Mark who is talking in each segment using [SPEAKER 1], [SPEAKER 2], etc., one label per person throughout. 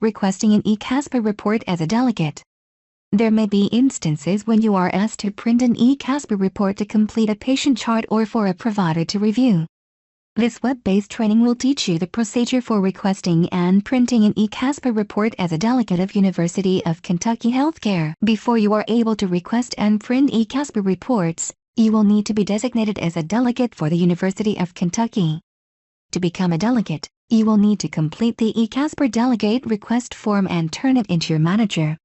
[SPEAKER 1] Requesting an eKASPER report as a delegate. There may be instances when you are asked to print an eKASPER report to complete a patient chart or for a provider to review. This web-based training will teach you the procedure for requesting and printing an eKASPER report as a delegate of University of Kentucky Healthcare. Before you are able to request and print eKASPER reports, you will need to be designated as a delegate for the University of Kentucky. To become a delegate, you will need to complete the eKASPER delegate request form and turn it into your manager.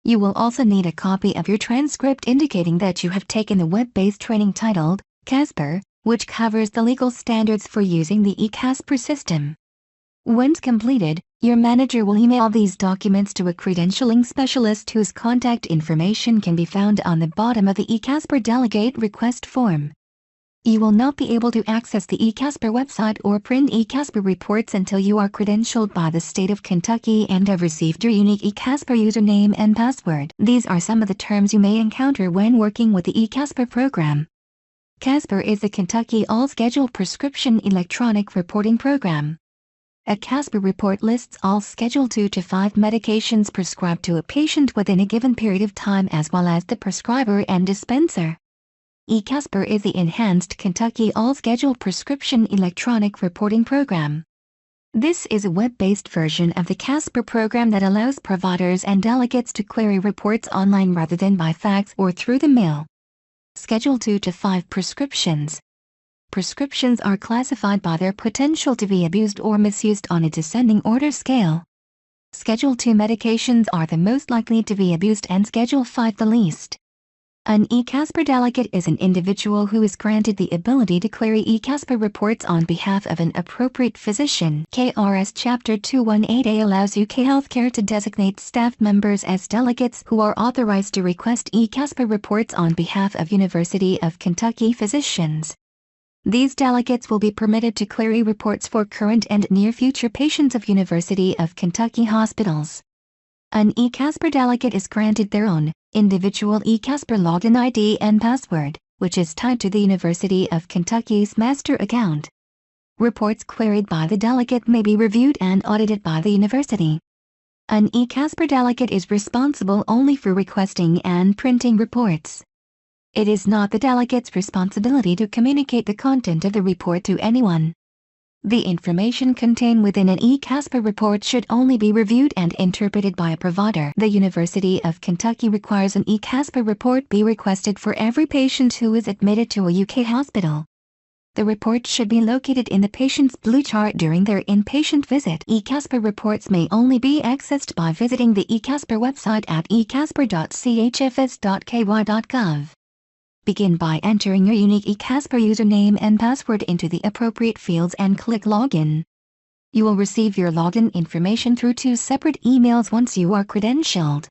[SPEAKER 1] You will also need a copy of your transcript indicating that you have taken the web-based training titled eKASPER, which covers the legal standards for using the eKASPER system. Once completed, your manager will email these documents to a credentialing specialist whose contact information can be found on the bottom of the eKASPER delegate request form. You will not be able to access the eKASPER website or print eKASPER reports until you are credentialed by the state of Kentucky and have received your unique eKASPER username and password. These are some of the terms you may encounter when working with the eKASPER program. eKASPER is the Kentucky All-Schedule Prescription Electronic Reporting Program. A eKASPER report lists all Schedule 2 to 5 medications prescribed to a patient within a given period of time as well as the prescriber and dispenser. eKASPER is the enhanced Kentucky All-Schedule Prescription Electronic Reporting Program. This is a web-based version of the eKASPER program that allows providers and delegates to query reports online rather than by fax or through the mail. Schedule 2 to 5 prescriptions. Prescriptions are classified by their potential to be abused or misused on a descending order scale. Schedule 2 medications are the most likely to be abused and Schedule 5 the least. An eKASPER delegate is an individual who is granted the ability to query eKASPER reports on behalf of an appropriate physician. KRS Chapter 218A allows UK Healthcare to designate staff members as delegates who are authorized to request eKASPER reports on behalf of University of Kentucky physicians. These delegates will be permitted to query reports for current and near-future patients of University of Kentucky hospitals. An eKASPER delegate is granted their own individual eKASPER login ID and password, which is tied to the University of Kentucky's master account. Reports queried by the delegate may be reviewed and audited by the university. An eKASPER delegate is responsible only for requesting and printing reports. It is not the delegate's responsibility to communicate the content of the report to anyone. The information contained within an eKASPER report should only be reviewed and interpreted by a provider. The University of Kentucky requires an eKASPER report be requested for every patient who is admitted to a UK hospital. The report should be located in the patient's blue chart during their inpatient visit. eKASPER reports may only be accessed by visiting the eKASPER website at ekasper.chfs.ky.gov. Begin by entering your unique eKASPER username and password into the appropriate fields and click Login. You will receive your login information through 2 separate emails once you are credentialed.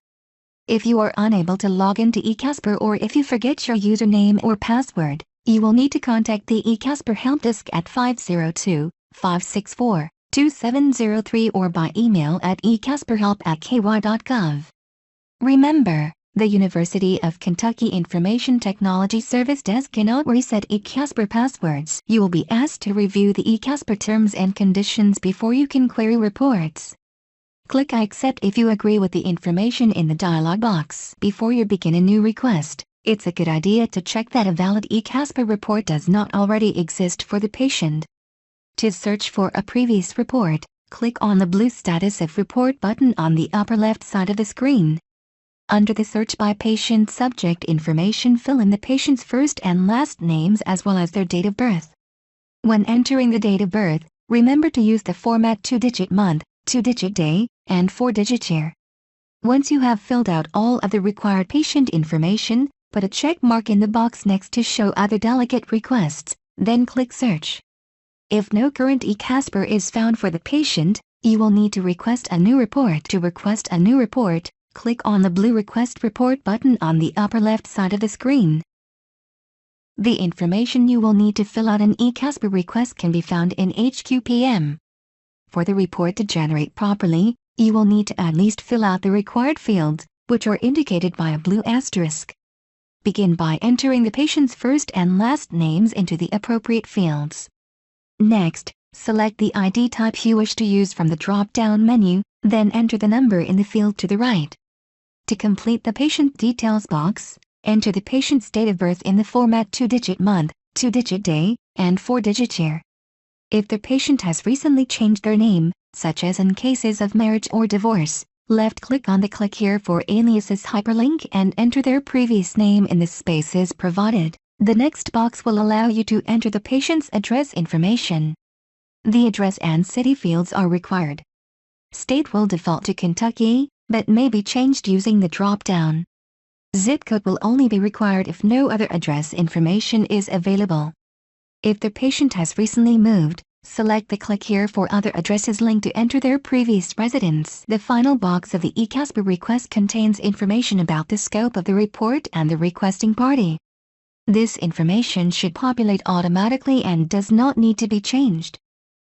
[SPEAKER 1] If you are unable to log into eKASPER or if you forget your username or password, you will need to contact the eKASPER help desk at 502-564-2703 or by email at ekasperhelp@ky.gov. Remember, the University of Kentucky Information Technology Service Desk cannot reset eKASPER passwords. You will be asked to review the eKASPER terms and conditions before you can query reports. Click I accept if you agree with the information in the dialog box. Before you begin a new request, it's a good idea to check that a valid eKASPER report does not already exist for the patient. To search for a previous report, click on the blue Status of Report button on the upper left side of the screen. Under the Search by Patient subject information, fill in the patient's first and last names as well as their date of birth. When entering the date of birth, remember to use the format 2-digit month, 2-digit day, and 4-digit year. Once you have filled out all of the required patient information, put a check mark in the box next to Show Other Delegate Requests, then click Search. If no current eKASPER is found for the patient, you will need to request a new report. To request a new report, click on the blue Request Report button on the upper left side of the screen. The information you will need to fill out an eKASPER request can be found in HQPM. For the report to generate properly, you will need to at least fill out the required fields, which are indicated by a blue asterisk. Begin by entering the patient's first and last names into the appropriate fields. Next, Select the ID type you wish to use from the drop-down menu, then enter the number in the field to the right. To complete the patient details box, enter the patient's date of birth in the format 2-digit month, 2-digit day, and 4-digit year. If the patient has recently changed their name, such as in cases of marriage or divorce, left-click on the Click Here for Aliases hyperlink and enter their previous name in the spaces provided. The next box will allow you to enter the patient's address information. The address and city fields are required. State will default to Kentucky, but may be changed using the drop-down. Zip code will only be required if no other address information is available. If the patient has recently moved, select the Click Here for Other Addresses link to enter their previous residence. The final box of the eKASPER request contains information about the scope of the report and the requesting party. This information should populate automatically and does not need to be changed.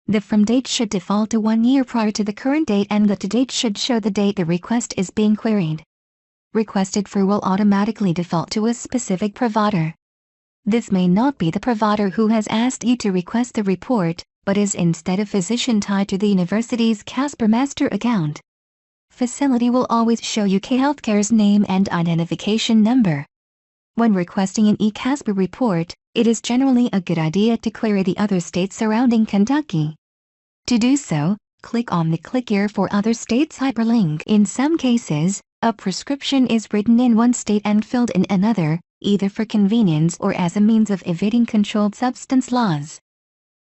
[SPEAKER 1] The from date should default to 1 year prior to the current date, and the to date should show the date the request is being queried. Requested for will automatically default to a specific provider. This may not be the provider who has asked you to request the report, but is instead a physician tied to the university's eKASPER master account. Facility will always show UK Healthcare's name and identification number. When requesting an eKASPER report, it is generally a good idea to query the other states surrounding Kentucky. To do so, click on the Click Here for Other States hyperlink. In some cases, a prescription is written in one state and filled in another, either for convenience or as a means of evading controlled substance laws.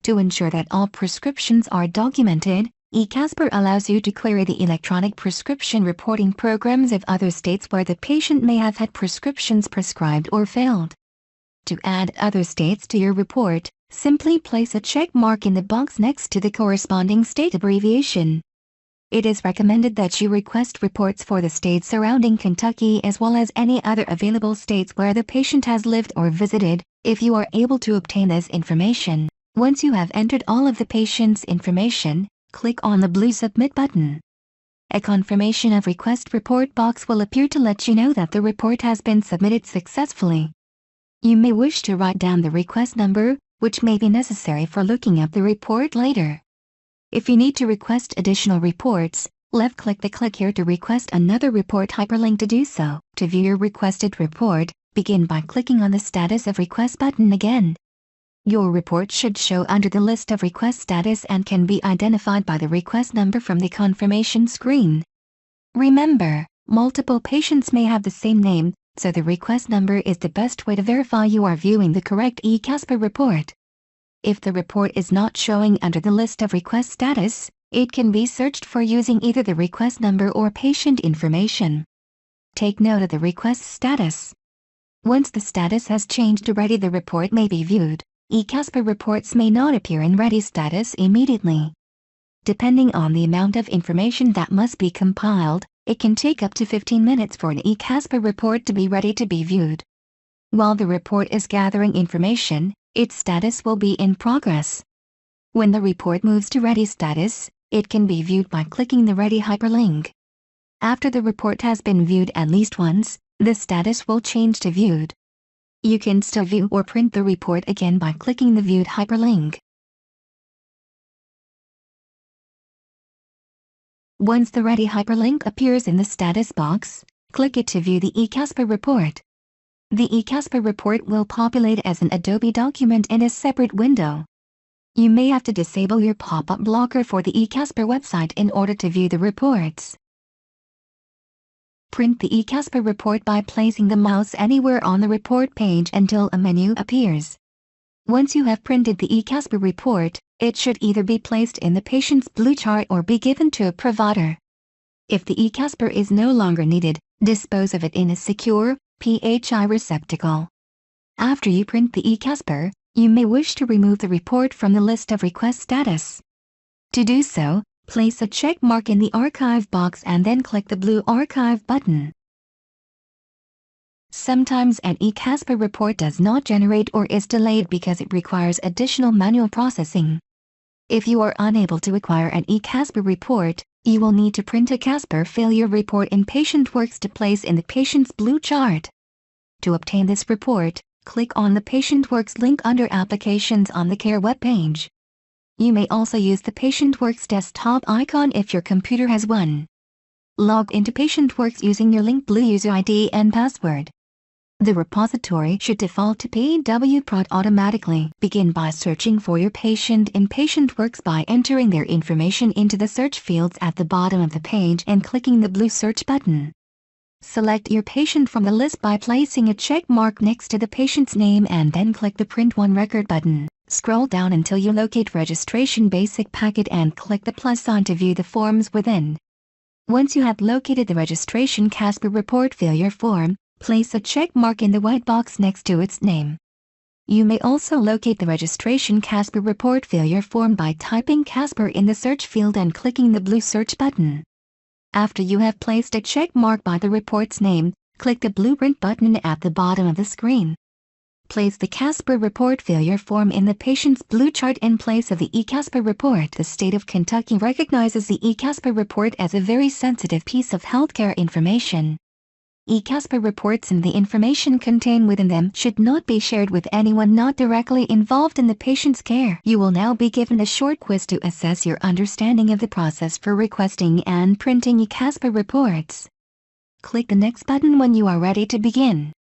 [SPEAKER 1] To ensure that all prescriptions are documented, eKASPER allows you to query the electronic prescription reporting programs of other states where the patient may have had prescriptions prescribed or failed. To add other states to your report, simply place a check mark in the box next to the corresponding state abbreviation. It is recommended that you request reports for the states surrounding Kentucky as well as any other available states where the patient has lived or visited, if you are able to obtain this information. Once you have entered all of the patient's information, click on the blue Submit button. A confirmation of request report box will appear to let you know that the report has been submitted successfully. You may wish to write down the request number, which may be necessary for looking up the report later. If you need to request additional reports, left-click the Click Here to request another report hyperlink to do so. To view your requested report, begin by clicking on the Status of Request button again. Your report should show under the list of request status and can be identified by the request number from the confirmation screen. Remember, multiple patients may have the same name, so the request number is the best way to verify you are viewing the correct eKASPER report. If the report is not showing under the list of request status, it can be searched for using either the request number or patient information. Take note of the request status. Once the status has changed to ready, the report may be viewed. eKASPER reports may not appear in ready status immediately. Depending on the amount of information that must be compiled, it can take up to 15 minutes for an eKASPER report to be ready to be viewed. While the report is gathering information, its status will be in progress. When the report moves to ready status, it can be viewed by clicking the Ready hyperlink. After the report has been viewed at least once, the status will change to Viewed. You can still view or print the report again by clicking the Viewed hyperlink. Once the Ready hyperlink appears in the status box, click it to view the eKASPER report. The eKASPER report will populate as an Adobe document in a separate window. You may have to disable your pop-up blocker for the eKASPER website in order to view the reports. Print the eKASPER report by placing the mouse anywhere on the report page until a menu appears. Once you have printed the eKASPER report, it should either be placed in the patient's blue chart or be given to a provider. If the eKASPER is no longer needed, dispose of it in a secure, PHI receptacle. After you print the eKASPER, you may wish to remove the report from the list of request status. To do so, place a check mark in the Archive box and then click the blue Archive button. Sometimes an eKASPER report does not generate or is delayed because it requires additional manual processing. If you are unable to acquire an eKASPER report, you will need to print a eKASPER failure report in PatientWorks to place in the patient's blue chart. To obtain this report, click on the PatientWorks link under Applications on the Care webpage. You may also use the PatientWorks desktop icon if your computer has one. Log into PatientWorks using your linked Blue user ID and password. The repository should default to PWProd automatically. Begin by searching for your patient in PatientWorks by entering their information into the search fields at the bottom of the page and clicking the blue search button. Select your patient from the list by placing a check mark next to the patient's name and then click the Print One Record button. Scroll down until you locate Registration Basic Packet and click the plus sign to view the forms within. Once you have located the Registration eKASPER Report Failure form, place a check mark in the white box next to its name. You may also locate the Registration eKASPER Report Failure form by typing eKASPER in the search field and clicking the blue search button. After you have placed a check mark by the report's name, click the blue print button at the bottom of the screen. Place the eKASPER Report Failure form in the patient's blue chart in place of the eKASPER report. The state of Kentucky recognizes the eKASPER report as a very sensitive piece of healthcare information. eKASPER reports and the information contained within them should not be shared with anyone not directly involved in the patient's care. You will now be given a short quiz to assess your understanding of the process for requesting and printing eKASPER reports. Click the next button when you are ready to begin.